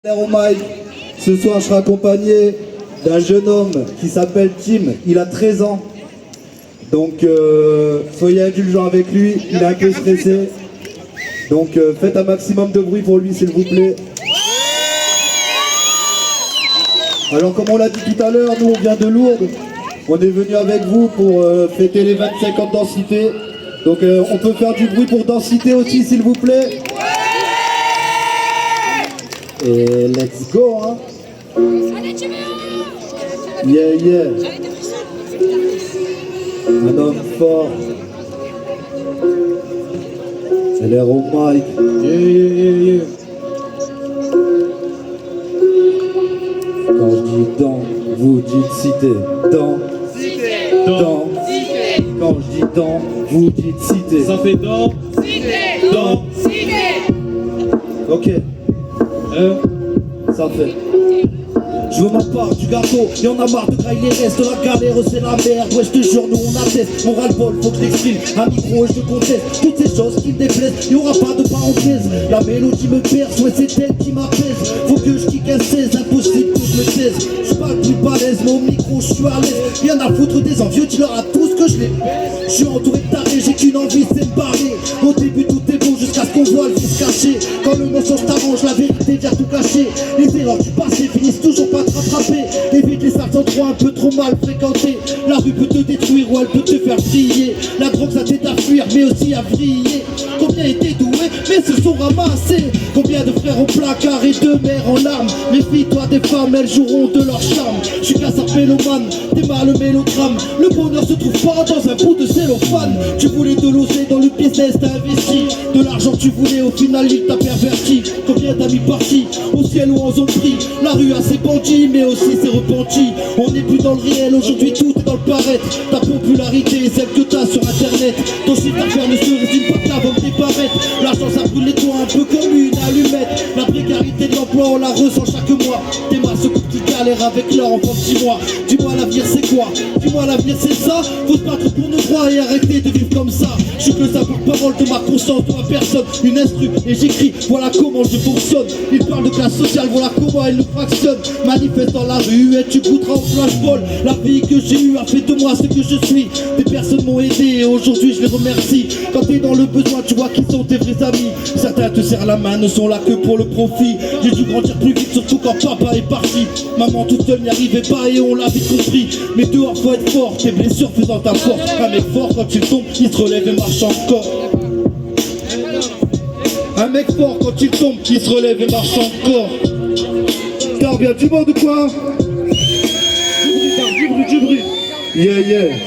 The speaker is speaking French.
Au mic, ce soir je serai accompagné d'un jeune homme qui s'appelle Tim, il a 13 ans. Donc soyez indulgents avec lui, il est un peu stressé. Donc faites un maximum de bruit pour lui s'il vous plaît. Alors comme on l'a dit tout à l'heure, nous on vient de Lourdes. On est venu avec vous pour fêter les 25 ans de Densité. Donc on peut faire du bruit pour Densité aussi s'il vous plaît. Et let's go hein. Yeah yeah. Un homme fort. C'est l'air au mic. Yeah yeah yeah yeah. Quand je dis dans, vous dites cité. Dans, cité. Dans, cité. Quand je dis dans, vous dites cité. Ça fait dans, cité. Dans, cité. Ok. Ça fait. Je veux ma part du gâteau, y'en a marre de grailler les restes. La galère c'est la merde, ouais je te jure nous on atteste. Mon ras-le-bol faut que je l'exprime, un micro et je te conteste. Toutes ces choses qui me déplaisent, y'aura pas de parenthèse. La mélodie me perce, ouais c'est elle qui m'apaise. Faut que je kick un 16, impossible que je me taise. J'suis pas le plus balèze, mais au micro je suis à l'aise. Rien à foutre des envieux, dis-leur à tous que je les baise. J'suis entouré de tarés, j'ai qu'une envie c'est me barrer. Au début tout est beau jusqu'à ce qu'on voit le vice caché. Quand le mensonge t'arrange, la vérité vient tout cacher. Les erreurs du passé finissent toujours pas de rattraper. Évite les salles endroits un peu trop mal fréquentés. La rue peut te détruire ou elle peut te faire briller. La drogue ça t'aide à fuir mais aussi à vriller. Combien étaient doués mais se sont ramassés. Combien de frères au placard et de mères en larmes. Méfie-toi des femmes, elles joueront de leur charme. Je suis casse à pélomane, t'es mal le mélodrame. Le bonheur se trouve pas dans un bout de cellophane. Tu voulais de l'oser dans le business, t'as investi. De l'argent tu voulais, au final il t'a perverti. Combien d'amis partis au ciel ou en zone pris. La rue a ses bandits mais aussi ses repentis. On n'est plus dans le réel, aujourd'hui tout est dans le paraître. Ta popularité est celle que t'as sur internet. Ton chiffre d'affaires ne se résume pas qu'à vendre tes parettes. L'argent ça brûle les toits un peu comme une allumette. La précarité de l'emploi on la ressent chaque mois. Tes masses se coupent qui galèrent avec leur enfant de 6 mois. Dis-moi l'avenir c'est quoi? Dis-moi l'avenir c'est ça. Faut se battre pour nos droits et arrêter de vivre comme ça. Je suis que ça porte-parole de ma conscience, de ma personne. Une instru et j'écris, voilà comment je fonctionne. Il parle de classe sociale, voilà comment elle nous fractionne. Manifeste dans la rue et tu goûteras au flashball. La vie que j'ai eue a fait de moi ce que je suis. Des personnes m'ont aidé et aujourd'hui je les remercie. Quand t'es dans le besoin tu vois qui sont tes vrais amis. Certains te serrent la main, ne sont là que pour le profit. J'ai dû grandir plus vite surtout quand papa est parti. Maman toute seule n'y arrivait pas et on l'a vite compris. Mais dehors faut être fort, tes blessures faisant ta force. Un mec fort quand il tombe, il se relève et marche encore. Un mec fort quand il tombe, il se relève et marche encore. T'as bien du monde ou quoi? Du bruit, yeah yeah.